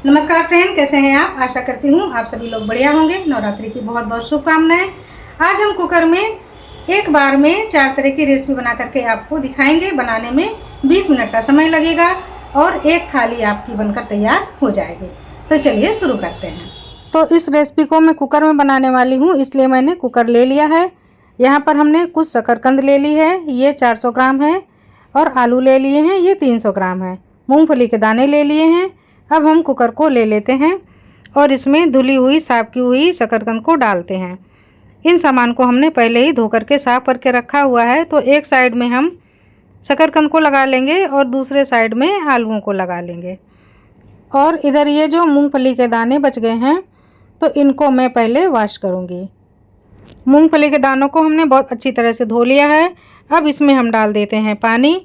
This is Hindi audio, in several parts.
नमस्कार फ्रेंड, कैसे हैं आप। आशा करती हूँ आप सभी लोग बढ़िया होंगे। नवरात्रि की बहुत बहुत शुभकामनाएं। आज हम कुकर में एक बार में 4 तरह की रेसिपी बना करके आपको दिखाएंगे। बनाने में 20 मिनट का समय लगेगा और एक थाली आपकी बनकर तैयार हो जाएगी। तो चलिए शुरू करते हैं। तो इस रेसिपी को मैं कुकर में बनाने वाली हूँ, इसलिए मैंने कुकर ले लिया है। यहाँ पर हमने कुछ शकरकंद ले ली है, ये 400 ग्राम है। और आलू ले लिए हैं, ये 300 ग्राम है। मूंगफली के दाने ले लिए हैं। अब हम कुकर को ले लेते हैं और इसमें धुली हुई साफ की हुई शकरकंद को डालते हैं। इन सामान को हमने पहले ही धो करके साफ करके रखा हुआ है। तो एक साइड में हम शकरकंद को लगा लेंगे और दूसरे साइड में आलूओं को लगा लेंगे। और इधर ये जो मूंगफली के दाने बच गए हैं, तो इनको मैं पहले वॉश करूँगी। मूंगफली के दानों को हमने बहुत अच्छी तरह से धो लिया है। अब इसमें हम डाल देते हैं पानी।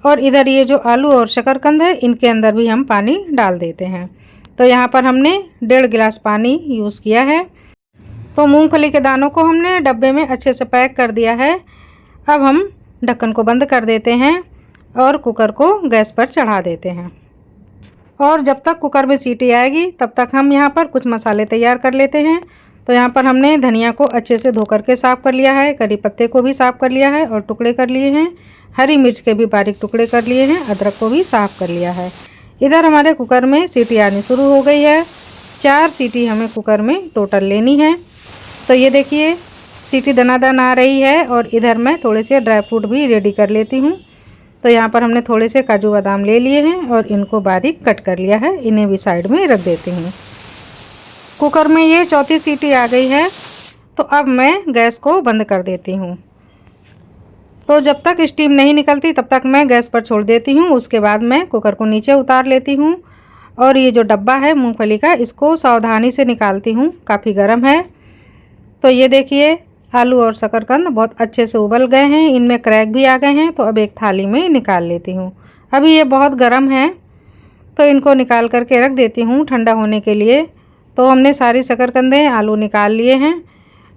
और इधर ये जो आलू और शकरकंद है, इनके अंदर भी हम पानी डाल देते हैं। तो यहाँ पर हमने 1.5 गिलास पानी यूज़ किया है। तो मूंगफली के दानों को हमने डब्बे में अच्छे से पैक कर दिया है। अब हम ढक्कन को बंद कर देते हैं और कुकर को गैस पर चढ़ा देते हैं। और जब तक कुकर में सीटी आएगी तब तक हम यहाँ पर कुछ मसाले तैयार कर लेते हैं। तो यहाँ पर हमने धनिया को अच्छे से धो करके साफ़ कर लिया है, करी पत्ते को भी साफ़ कर लिया है और टुकड़े कर लिए हैं। हरी मिर्च के भी बारीक टुकड़े कर लिए हैं, अदरक को भी साफ़ कर लिया है। इधर हमारे कुकर में सीटी आनी शुरू हो गई है। 4 सीटी हमें कुकर में टोटल लेनी है। तो ये देखिए सीटी दनादन आ रही है। और इधर मैं थोड़े से ड्राई फ्रूट भी रेडी कर लेती हूँ। तो यहाँ पर हमने थोड़े से काजू बादाम ले लिए हैं और इनको बारीक कट कर लिया है। इन्हें भी साइड में रख देती हूँ। कुकर में ये 4थी सीटी आ गई है। तो अब मैं गैस को बंद कर देती हूँ। तो जब तक स्टीम नहीं निकलती तब तक मैं गैस पर छोड़ देती हूँ। उसके बाद मैं कुकर को नीचे उतार लेती हूँ और ये जो डब्बा है मूंगफली का, इसको सावधानी से निकालती हूँ, काफ़ी गर्म है। तो ये देखिए आलू और शकरकंद बहुत अच्छे से उबल गए हैं, इनमें क्रैक भी आ गए हैं। तो अब एक थाली में निकाल लेती हूँ। अभी ये बहुत गर्म है तो इनको निकाल करके रख देती हूँ ठंडा होने के लिए। तो हमने सारी शकरकंदें आलू निकाल लिए हैं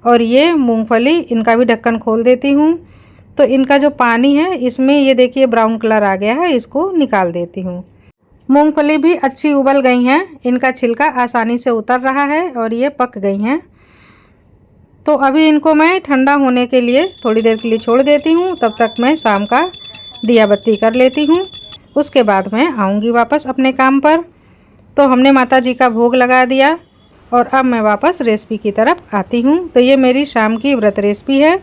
और ये मूँगफली, इनका भी ढक्कन खोल देती हूँ। तो इनका जो पानी है इसमें ये देखिए ब्राउन कलर आ गया है, इसको निकाल देती हूँ। मूंगफली भी अच्छी उबल गई हैं, इनका छिलका आसानी से उतर रहा है और ये पक गई हैं। तो अभी इनको मैं ठंडा होने के लिए थोड़ी देर के लिए छोड़ देती हूँ। तब तक मैं शाम का दिया बत्ती कर लेती हूँ। उसके बाद मैं आऊँगी वापस अपने काम पर। तो हमने माता जी का भोग लगा दिया और अब मैं वापस रेसिपी की तरफ आती हूँ। तो ये मेरी शाम की व्रत रेसिपी है।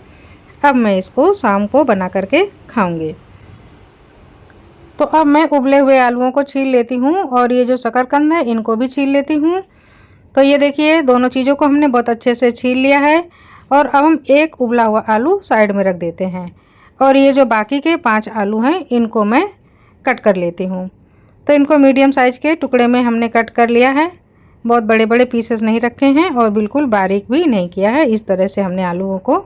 अब मैं इसको शाम को बना करके खाऊंगी। तो अब मैं उबले हुए आलूओं को छील लेती हूँ और ये जो शकरकंद है इनको भी छील लेती हूँ। तो ये देखिए दोनों चीज़ों को हमने बहुत अच्छे से छील लिया है। और अब हम एक उबला हुआ आलू साइड में रख देते हैं और ये जो बाकी के 5 आलू हैं इनको मैं कट कर लेती हूँ। तो इनको मीडियम साइज़ के टुकड़े में हमने कट कर लिया है। बहुत बड़े बड़े पीसेस नहीं रखे हैं और बिल्कुल बारीक भी नहीं किया है। इस तरह से हमने आलूओं को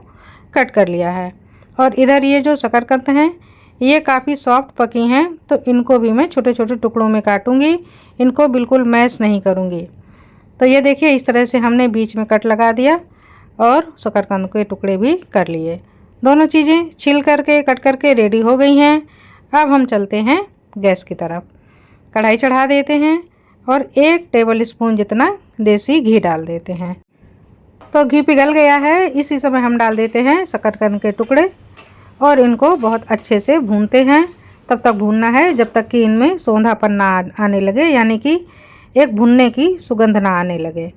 कट कर लिया है। और इधर ये जो शकरकंद हैं ये काफ़ी सॉफ्ट पकी हैं, तो इनको भी मैं छोटे छोटे टुकड़ों में काटूंगी, इनको बिल्कुल मैश नहीं करूंगी। तो ये देखिए इस तरह से हमने बीच में कट लगा दिया और शकरकंद के टुकड़े भी कर लिए। दोनों चीज़ें छिल करके कट करके रेडी हो गई हैं। अब हम चलते हैं गैस की तरफ। कढ़ाई चढ़ा देते हैं और 1 टेबल स्पून जितना देसी घी डाल देते हैं। तो घी पिघल गया है, इसी समय हम डाल देते हैं शकरकंद के टुकड़े और इनको बहुत अच्छे से भूनते हैं। तब तक भूनना है जब तक कि इनमें सौंधापन ना आने लगे, यानी कि एक भुनने की सुगंध ना आने लगे।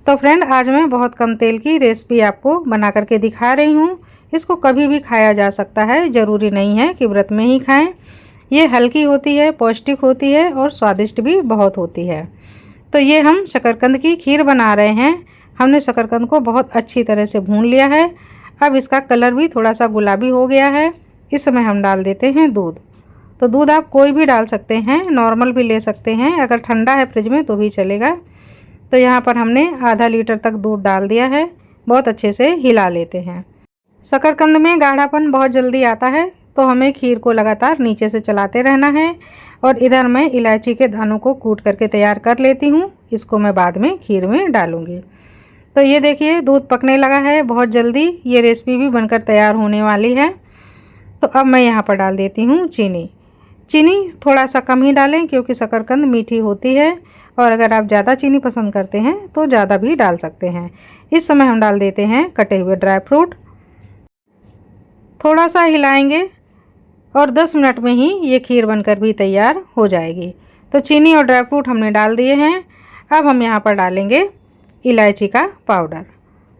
तो फ्रेंड आज मैं बहुत कम तेल की रेसिपी आपको बना करके दिखा रही हूँ। इसको कभी भी खाया जा सकता है, ज़रूरी नहीं है कि व्रत में ही खाएँ। ये हल्की होती है, पौष्टिक होती है और स्वादिष्ट भी बहुत होती है। तो ये हम शकरकंद की खीर बना रहे हैं। हमने शकरकंद को बहुत अच्छी तरह से भून लिया है। अब इसका कलर भी थोड़ा सा गुलाबी हो गया है। इस समय हम डाल देते हैं दूध। तो दूध आप कोई भी डाल सकते हैं, नॉर्मल भी ले सकते हैं, अगर ठंडा है फ्रिज में तो भी चलेगा। तो यहाँ पर हमने आधा लीटर तक दूध डाल दिया है। बहुत अच्छे से हिला लेते हैं। शकरकंद में गाढ़ापन बहुत जल्दी आता है, तो हमें खीर को लगातार नीचे से चलाते रहना है। और इधर मैं इलायची के दानों को कूट करके तैयार कर लेती हूँ, इसको मैं बाद में खीर में डालूँगी। तो ये देखिए दूध पकने लगा है बहुत जल्दी, ये रेसिपी भी बनकर तैयार होने वाली है। तो अब मैं यहाँ पर डाल देती हूँ चीनी। चीनी थोड़ा सा कम ही डालें क्योंकि शकरकंद मीठी होती है और अगर आप ज़्यादा चीनी पसंद करते हैं तो ज़्यादा भी डाल सकते हैं। इस समय हम डाल देते हैं कटे हुए ड्राई फ्रूट। थोड़ा सा हिलाएंगे और 10 मिनट में ही ये खीर बनकर भी तैयार हो जाएगी। तो चीनी और ड्राई फ्रूट हमने डाल दिए हैं। अब हम यहाँ पर डालेंगे इलायची का पाउडर।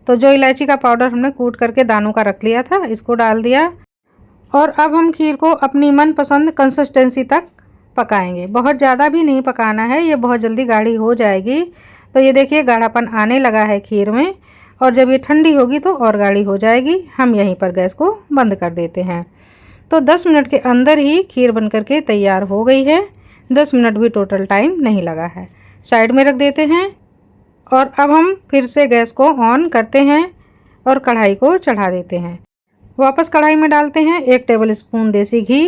तो जो इलायची का पाउडर हमने कूट करके दानों का रख लिया था, इसको डाल दिया। और अब हम खीर को अपनी मनपसंद कंसिस्टेंसी तक पकाएंगे। बहुत ज़्यादा भी नहीं पकाना है, ये बहुत जल्दी गाढ़ी हो जाएगी। तो ये देखिए गाढ़ापन आने लगा है खीर में, और जब ये ठंडी होगी तो और गाढ़ी हो जाएगी। हम यहीं पर गैस को बंद कर देते हैं। तो 10 मिनट के अंदर ही खीर बनकर के तैयार हो गई है। 10 मिनट भी टोटल टाइम नहीं लगा है। साइड में रख देते हैं और अब हम फिर से गैस को ऑन करते हैं और कढ़ाई को चढ़ा देते हैं। वापस कढ़ाई में डालते हैं 1 टेबल स्पून देसी घी।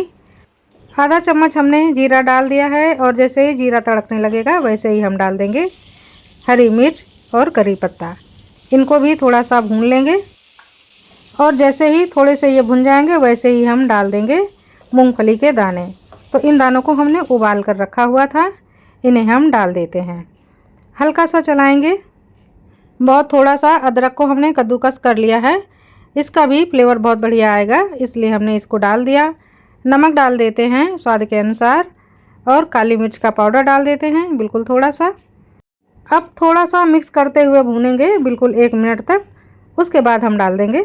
आधा चम्मच हमने जीरा डाल दिया है, और जैसे ही जीरा तड़कने लगेगा वैसे ही हम डाल देंगे हरी मिर्च और करी पत्ता। इनको भी थोड़ा सा भून लेंगे, और जैसे ही थोड़े से ये भुन जाएंगे वैसे ही हम डाल देंगे मूंगफली के दाने। तो इन दानों को हमने उबाल कर रखा हुआ था, इन्हें हम डाल देते हैं। हल्का सा चलाएंगे। बहुत थोड़ा सा अदरक को हमने कद्दूकस कर लिया है, इसका भी फ्लेवर बहुत बढ़िया आएगा, इसलिए हमने इसको डाल दिया। नमक डाल देते हैं स्वाद के अनुसार, और काली मिर्च का पाउडर डाल देते हैं बिल्कुल थोड़ा सा। अब थोड़ा सा मिक्स करते हुए भूनेंगे बिल्कुल 1 मिनट तक। उसके बाद हम डाल देंगे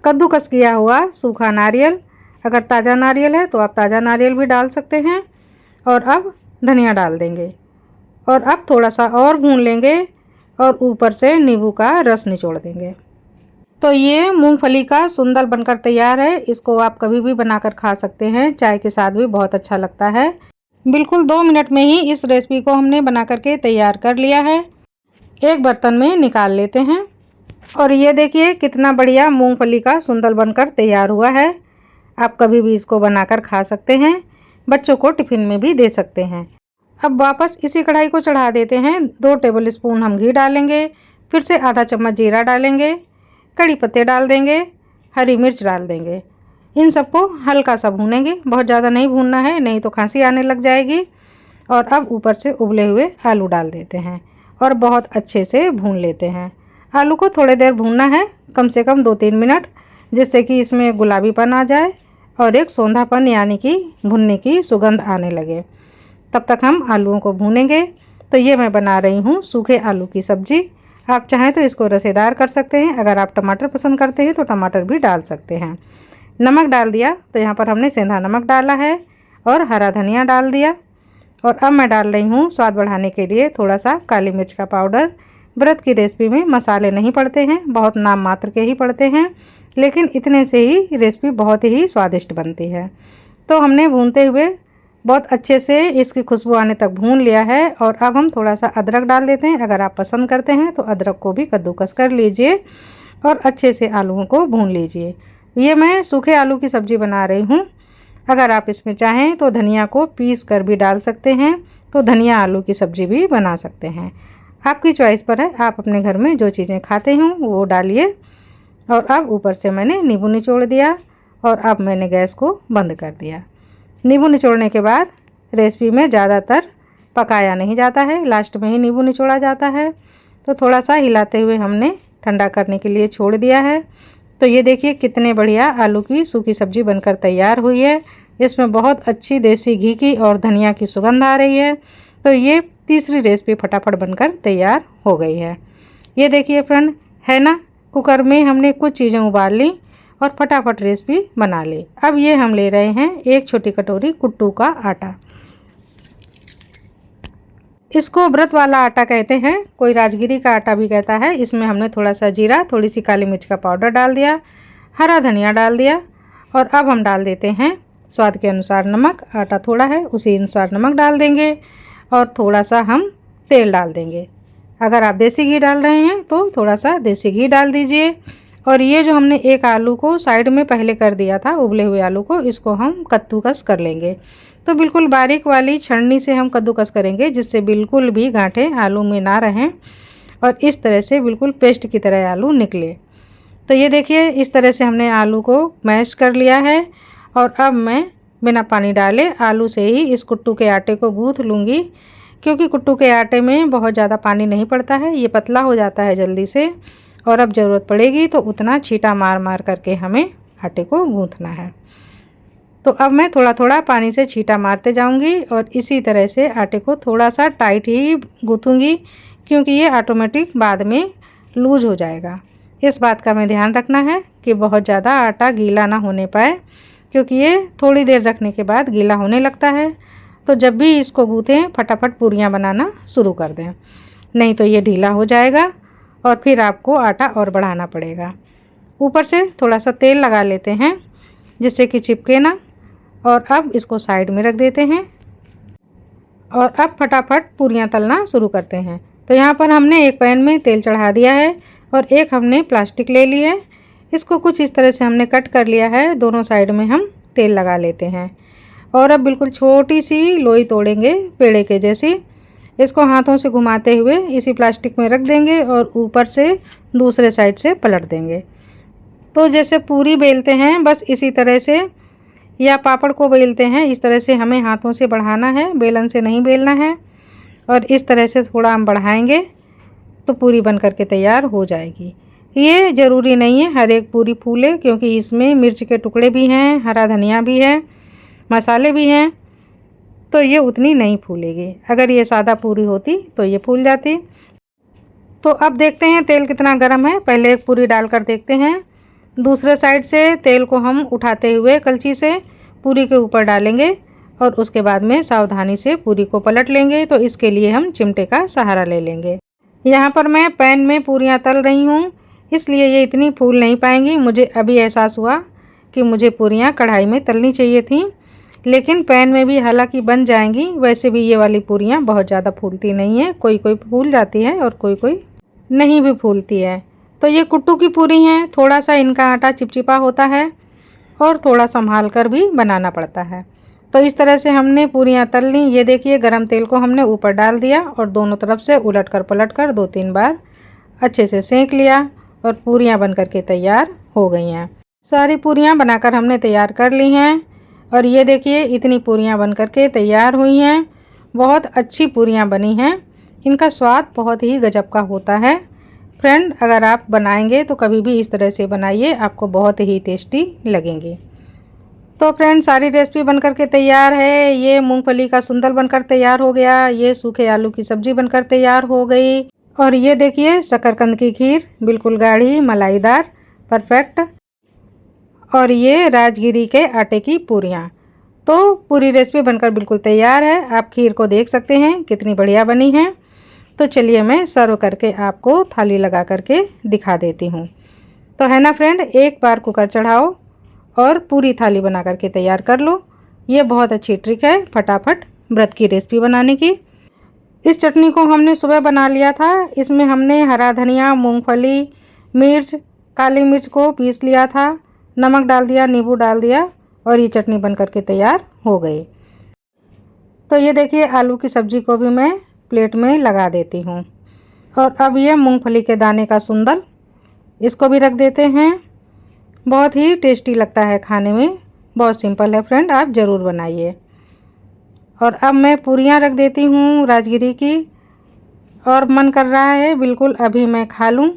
कद्दूकस किया हुआ सूखा नारियल। अगर ताज़ा नारियल है तो आप ताज़ा नारियल भी डाल सकते हैं। और अब धनिया डाल देंगे, और अब थोड़ा सा और भून लेंगे, और ऊपर से नींबू का रस निचोड़ देंगे। तो ये मूंगफली का सुंदर बनकर तैयार है। इसको आप कभी भी बनाकर खा सकते हैं, चाय के साथ भी बहुत अच्छा लगता है। बिल्कुल 2 मिनट में ही इस रेसिपी को हमने बना करके तैयार कर लिया है। एक बर्तन में निकाल लेते हैं, और ये देखिए कितना बढ़िया मूंगफली का सुंदर बनकर तैयार हुआ है। आप कभी भी इसको बनाकर खा सकते हैं, बच्चों को टिफ़िन में भी दे सकते हैं। अब वापस इसी कढ़ाई को चढ़ा देते हैं। 2 टेबल स्पून हम घी डालेंगे, फिर से आधा चम्मच जीरा डालेंगे, कड़ी पत्ते डाल देंगे, हरी मिर्च डाल देंगे। इन सबको हल्का सा भूनेंगे, बहुत ज़्यादा नहीं भूनना है, नहीं तो खांसी आने लग जाएगी। और अब ऊपर से उबले हुए आलू डाल देते हैं और बहुत अच्छे से भून लेते हैं। आलू को थोड़ी देर भूनना है, कम से कम 2-3 मिनट, जिससे कि इसमें गुलाबीपन आ जाए और एक सौंधापन यानी कि भुनने की सुगंध आने लगे। तब तक हम आलूओं को भूनेंगे। तो ये मैं बना रही हूँ सूखे आलू की सब्ज़ी। आप चाहें तो इसको रसेदार कर सकते हैं। अगर आप टमाटर पसंद करते हैं तो टमाटर भी डाल सकते हैं। नमक डाल दिया, तो यहाँ पर हमने सेंधा नमक डाला है और हरा धनिया डाल दिया। और अब मैं डाल रही हूँ स्वाद बढ़ाने के लिए थोड़ा सा काली मिर्च का पाउडर। व्रत की रेसिपी में मसाले नहीं पड़ते हैं, बहुत नाम मात्र के ही पड़ते हैं, लेकिन इतने से ही रेसिपी बहुत ही स्वादिष्ट बनती है। तो हमने भूनते हुए बहुत अच्छे से इसकी खुशबू आने तक भून लिया है। और अब हम थोड़ा सा अदरक डाल देते हैं। अगर आप पसंद करते हैं तो अदरक को भी कद्दूकस कर लीजिए और अच्छे से आलूओं को भून लीजिए। ये मैं सूखे आलू की सब्ज़ी बना रही हूँ। अगर आप इसमें चाहें तो धनिया को पीस कर भी डाल सकते हैं, तो धनिया आलू की सब्ज़ी भी बना सकते हैं। आपकी चॉइस पर है, आप अपने घर में जो चीज़ें खाते हों वो डालिए। और अब ऊपर से मैंने नींबू निचोड़ दिया, और अब मैंने गैस को बंद कर दिया। नींबू निचोड़ने के बाद रेसिपी में ज़्यादातर पकाया नहीं जाता है, लास्ट में ही नींबू निचोड़ा जाता है। तो थोड़ा सा हिलाते हुए हमने ठंडा करने के लिए छोड़ दिया है। तो ये देखिए कितने बढ़िया आलू की सूखी सब्ज़ी बनकर तैयार हुई है। इसमें बहुत अच्छी देसी घी की और धनिया की सुगंध आ रही है। तो ये तीसरी रेसिपी फटाफट बनकर तैयार हो गई है। ये देखिए फ्रेंड, है ना, कुकर में हमने कुछ चीज़ें उबाल ली और फटाफट रेसिपी बना ली। अब ये हम ले रहे हैं 1 छोटी कटोरी कुट्टू का आटा। इसको व्रत वाला आटा कहते हैं, कोई राजगिरी का आटा भी कहता है। इसमें हमने थोड़ा सा जीरा, थोड़ी सी काली मिर्च का पाउडर डाल दिया, हरा धनिया डाल दिया, और अब हम डाल देते हैं स्वाद के अनुसार नमक। आटा थोड़ा है उसी अनुसार नमक डाल देंगे, और थोड़ा सा हम तेल डाल देंगे। अगर आप देसी घी डाल रहे हैं तो थोड़ा सा देसी घी डाल दीजिए। और ये जो हमने एक आलू को साइड में पहले कर दिया था, उबले हुए आलू को, इसको हम कद्दूकस कर लेंगे। तो बिल्कुल बारीक वाली छन्नी से हम कद्दूकस करेंगे, जिससे बिल्कुल भी गांठें आलू में ना रहें, और इस तरह से बिल्कुल पेस्ट की तरह आलू निकले। तो ये देखिए इस तरह से हमने आलू को मैश कर लिया है। और अब मैं बिना पानी डाले आलू से ही इस कुट्टू के आटे को गूँथ लूँगी, क्योंकि कुट्टू के आटे में बहुत ज़्यादा पानी नहीं पड़ता है, ये पतला हो जाता है जल्दी से। और अब ज़रूरत पड़ेगी तो उतना छींटा मार मार करके हमें आटे को गूँथना है। तो अब मैं थोड़ा थोड़ा पानी से छींटा मारते जाऊंगी और इसी तरह से आटे को थोड़ा सा टाइट ही गूँथूंगी, क्योंकि ये ऑटोमेटिक बाद में लूज हो जाएगा। इस बात का मैं ध्यान रखना है कि बहुत ज़्यादा आटा गीला ना होने पाए, क्योंकि ये थोड़ी देर रखने के बाद गीला होने लगता है। तो जब भी इसको गूँथें फटाफट पूरियाँ बनाना शुरू कर दें, नहीं तो ये ढीला हो जाएगा और फिर आपको आटा और बढ़ाना पड़ेगा। ऊपर से थोड़ा सा तेल लगा लेते हैं जिससे कि चिपके ना। और अब इसको साइड में रख देते हैं और अब फटाफट पूरियाँ तलना शुरू करते हैं। तो यहाँ पर हमने एक पैन में तेल चढ़ा दिया है और एक हमने प्लास्टिक ले ली है। इसको कुछ इस तरह से हमने कट कर लिया है, दोनों साइड में हम तेल लगा लेते हैं। और अब बिल्कुल छोटी सी लोई तोड़ेंगे पेड़े के जैसी। इसको हाथों से घुमाते हुए इसी प्लास्टिक में रख देंगे और ऊपर से दूसरे साइड से पलट देंगे। तो जैसे पूरी बेलते हैं बस इसी तरह से, या पापड़ को बेलते हैं इस तरह से हमें हाथों से बढ़ाना है, बेलन से नहीं बेलना है। और इस तरह से थोड़ा हम बढ़ाएंगे तो पूरी बन करके तैयार हो जाएगी। ये ज़रूरी नहीं है हर एक पूरी फूले, क्योंकि इसमें मिर्च के टुकड़े भी हैं, हरा धनिया भी है, मसाले भी हैं, तो ये उतनी नहीं फूलेगी। अगर ये सादा पूरी होती तो ये फूल जाती। तो अब देखते हैं तेल कितना गर्म है। पहले एक पूरी डालकर देखते हैं। दूसरे साइड से तेल को हम उठाते हुए कलछी से पूरी के ऊपर डालेंगे और उसके बाद में सावधानी से पूरी को पलट लेंगे। तो इसके लिए हम चिमटे का सहारा ले लेंगे। यहाँ पर मैं पैन में पूरियाँ तल रही हूँ, इसलिए ये इतनी फूल नहीं पाएंगी। मुझे अभी एहसास हुआ कि मुझे पूरियाँ कढ़ाई में तलनी चाहिए थी, लेकिन पैन में भी हालांकि बन जाएंगी। वैसे भी ये वाली पूरियाँ बहुत ज़्यादा फूलती नहीं है, कोई कोई फूल जाती है और कोई कोई नहीं भी फूलती है। तो ये कुट्टू की पूरी हैं, थोड़ा सा इनका आटा चिपचिपा होता है और थोड़ा संभाल कर भी बनाना पड़ता है। तो इस तरह से हमने पूरियाँ तल ली। ये देखिए गरम तेल को हमने ऊपर डाल दिया और दोनों तरफ से उलट कर पलट कर 2-3 बार अच्छे से सेंक लिया और पूरियाँ बन कर के तैयार हो गई हैं। सारी पूरियाँ बनाकर हमने तैयार कर ली हैं और ये देखिए इतनी पूरियाँ बन कर के तैयार हुई हैं। बहुत अच्छी पूरियाँ बनी हैं, इनका स्वाद बहुत ही गजब का होता है। फ्रेंड, अगर आप बनाएंगे तो कभी भी इस तरह से बनाइए, आपको बहुत ही टेस्टी लगेंगी। तो फ्रेंड, सारी रेसिपी बनकर के तैयार है। ये मूंगफली का सुंदल बनकर तैयार हो गया, ये सूखे आलू की सब्जी बनकर तैयार हो गई और ये देखिए शकरकंद की खीर बिल्कुल गाढ़ी मलाईदार परफेक्ट। और ये राजगिरी के आटे की पूरियाँ। तो पूरी रेसिपी बनकर बिल्कुल तैयार है। आप खीर को देख सकते हैं कितनी बढ़िया बनी है। तो चलिए मैं सर्व करके आपको थाली लगा करके दिखा देती हूँ। तो है ना फ्रेंड, एक बार कुकर चढ़ाओ और पूरी थाली बना करके तैयार कर लो। ये बहुत अच्छी ट्रिक है फटाफट व्रत की रेसिपी बनाने की। इस चटनी को हमने सुबह बना लिया था। इसमें हमने हरा धनिया, मूंगफली, मिर्च, काली मिर्च को पीस लिया था, नमक डाल दिया, नींबू डाल दिया और ये चटनी बन करके तैयार हो गई। तो ये देखिए आलू की सब्जी को भी मैं प्लेट में लगा देती हूँ। और अब ये मूंगफली के दाने का सुंदल, इसको भी रख देते हैं। बहुत ही टेस्टी लगता है खाने में, बहुत सिंपल है फ्रेंड, आप ज़रूर बनाइए। और अब मैं पूरियाँ रख देती हूँ राजगिरी की। और मन कर रहा है बिल्कुल अभी मैं खा लूँ,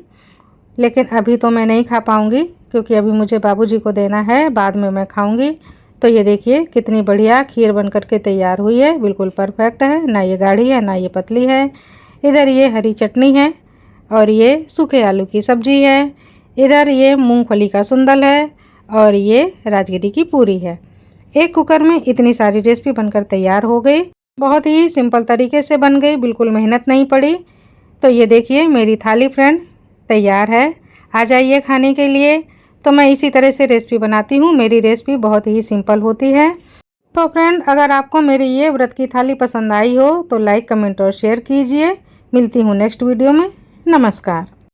लेकिन अभी तो मैं नहीं खा पाऊँगी क्योंकि अभी मुझे बाबूजी को देना है, बाद में मैं खाऊँगी। तो ये देखिए कितनी बढ़िया खीर बन करके तैयार हुई है, बिल्कुल परफेक्ट है, ना ये गाढ़ी है ना ये पतली है। इधर ये हरी चटनी है और ये सूखे आलू की सब्जी है, इधर ये मूंगफली का सुंदल है और ये राजगिरी की पूरी है। एक कुकर में इतनी सारी रेसिपी बनकर तैयार हो गई। बहुत ही सिंपल तरीके से बन गई, बिल्कुल मेहनत नहीं पड़ी। तो ये देखिए मेरी थाली फ्रेंड तैयार है, आ जाइए खाने के लिए। तो मैं इसी तरह से रेसिपी बनाती हूँ, मेरी रेसिपी बहुत ही सिंपल होती है। तो फ्रेंड, अगर आपको मेरी ये व्रत की थाली पसंद आई हो तो लाइक, कमेंट और शेयर कीजिए। मिलती हूँ नेक्स्ट वीडियो में। नमस्कार।